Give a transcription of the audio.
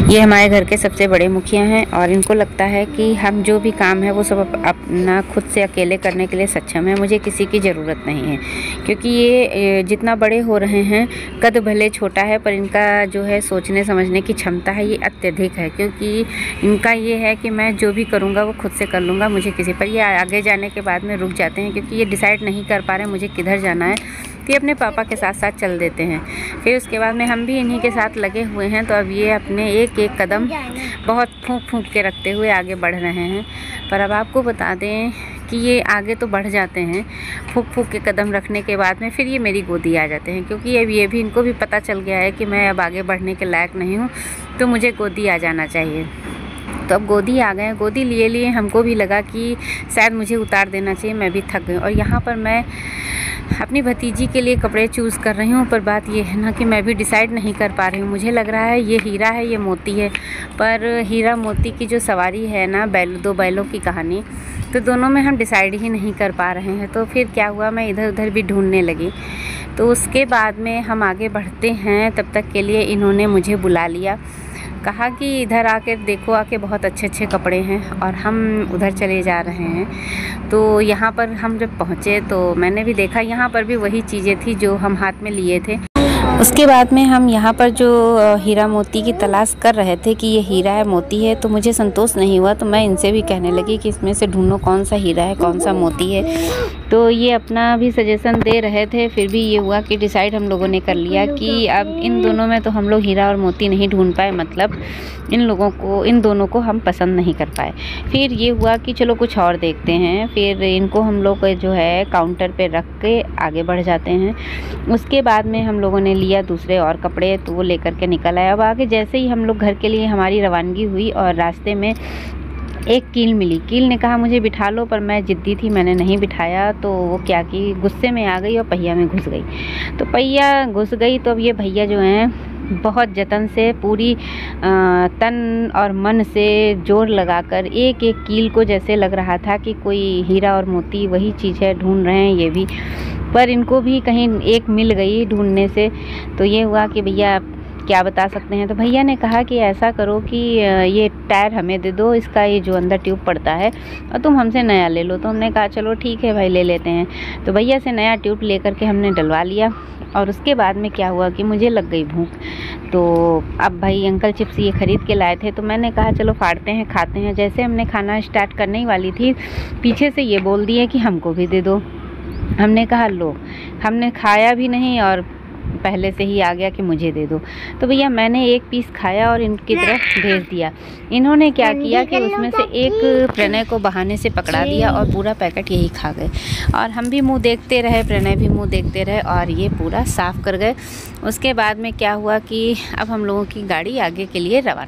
ये हमारे घर के सबसे बड़े मुखिया हैं और इनको लगता है कि हम जो भी काम है वो सब अपना खुद से अकेले करने के लिए सक्षम है, मुझे किसी की ज़रूरत नहीं है। क्योंकि ये जितना बड़े हो रहे हैं, कद भले छोटा है पर इनका जो है सोचने समझने की क्षमता है ये अत्यधिक है। क्योंकि इनका ये है कि मैं जो भी करूँगा वो खुद से कर लूँगा, मुझे किसी पर। ये आगे जाने के बाद में रुक जाते हैं क्योंकि ये डिसाइड नहीं कर पा रहे मुझे किधर जाना है, तो ये अपने पापा के साथ साथ चल देते हैं। फिर उसके बाद में हम भी इन्हीं के साथ लगे हुए हैं, तो अब ये अपने एक एक कदम बहुत फूंक फूंक के रखते हुए आगे बढ़ रहे हैं। पर अब आपको बता दें कि ये आगे तो बढ़ जाते हैं, फूंक फूंक के कदम रखने के बाद में फिर ये मेरी गोदी आ जाते हैं। क्योंकि अब ये भी इनको भी पता चल गया है कि मैं अब आगे बढ़ने के लायक नहीं हूँ, तो मुझे गोदी आ जाना चाहिए। तो अब गोदी आ गए। गोदी लिए लिए हमको भी लगा कि शायद मुझे उतार देना चाहिए, मैं भी थक गई। और यहाँ पर मैं अपनी भतीजी के लिए कपड़े चूज़ कर रही हूँ, पर बात ये है ना कि मैं भी डिसाइड नहीं कर पा रही हूँ। मुझे लग रहा है ये हीरा है, ये मोती है, पर हीरा मोती की जो सवारी है ना, दो बैलों की कहानी, तो दोनों में हम डिसाइड ही नहीं कर पा रहे हैं। तो फिर क्या हुआ, मैं इधर उधर भी ढूंढने लगी। तो उसके बाद में हम आगे बढ़ते हैं, तब तक के लिए इन्होंने मुझे बुला लिया, कहा कि इधर आके देखो, आके बहुत अच्छे अच्छे कपड़े हैं। और हम उधर चले जा रहे हैं। तो यहाँ पर हम जब पहुँचे तो मैंने भी देखा, यहाँ पर भी वही चीज़ें थी जो हम हाथ में लिए थे। उसके बाद में हम यहाँ पर जो हीरा मोती की तलाश कर रहे थे कि ये हीरा है मोती है, तो मुझे संतोष नहीं हुआ। तो मैं इनसे भी कहने लगी कि इसमें से ढूंढो कौन सा हीरा है कौन सा मोती है। तो ये अपना भी सजेशन दे रहे थे। फिर भी ये हुआ कि डिसाइड हम लोगों ने कर लिया कि अब इन दोनों में तो हम लोग हीरा और मोती नहीं ढूंढ पाए, मतलब इन दोनों को हम पसंद नहीं कर पाए। फिर ये हुआ कि चलो कुछ और देखते हैं। फिर इनको हम लोग जो है काउंटर पे रख के आगे बढ़ जाते हैं। उसके बाद में हम लोगों ने लिया दूसरे और कपड़े, तो वो लेकर के निकल आया। अब आगे जैसे ही हम लोग घर के लिए हमारी रवानगी हुई और रास्ते में एक कील मिली। कील ने कहा मुझे बिठा लो, पर मैं ज़िद्दी थी, मैंने नहीं बिठाया। तो वो क्या कि गुस्से में आ गई और पहिया में घुस गई। तो पहिया घुस गई तो अब ये भैया जो हैं बहुत जतन से पूरी तन और मन से जोर लगाकर एक एक कील को, जैसे लग रहा था कि कोई हीरा और मोती वही चीज़ है, ढूंढ रहे हैं ये भी। पर इनको भी कहीं एक मिल गई ढूंढने से। तो ये हुआ कि भैया क्या बता सकते हैं। तो भैया ने कहा कि ऐसा करो कि ये टायर हमें दे दो, इसका ये जो अंदर ट्यूब पड़ता है, और तुम हमसे नया ले लो। तो हमने कहा चलो ठीक है भाई, ले लेते हैं। तो भैया से नया ट्यूब लेकर के हमने डलवा लिया। और उसके बाद में क्या हुआ कि मुझे लग गई भूख। तो अब भाई अंकल चिप्स ये ख़रीद के लाए थे, तो मैंने कहा चलो फाड़ते हैं खाते हैं। जैसे हमने खाना स्टार्ट करने ही वाली थी, पीछे से ये बोल दिए कि हमको भी दे दो। हमने कहा लो, हमने खाया भी नहीं और पहले से ही आ गया कि मुझे दे दो। तो भैया मैंने एक पीस खाया और इनकी तरफ भेज दिया। इन्होंने क्या किया कि उसमें से एक प्रणय को बहाने से पकड़ा दिया और पूरा पैकेट यही खा गए। और हम भी मुंह देखते रहे, प्रणय भी मुंह देखते रहे, और ये पूरा साफ़ कर गए। उसके बाद में क्या हुआ कि अब हम लोगों की गाड़ी आगे के लिए रवाना।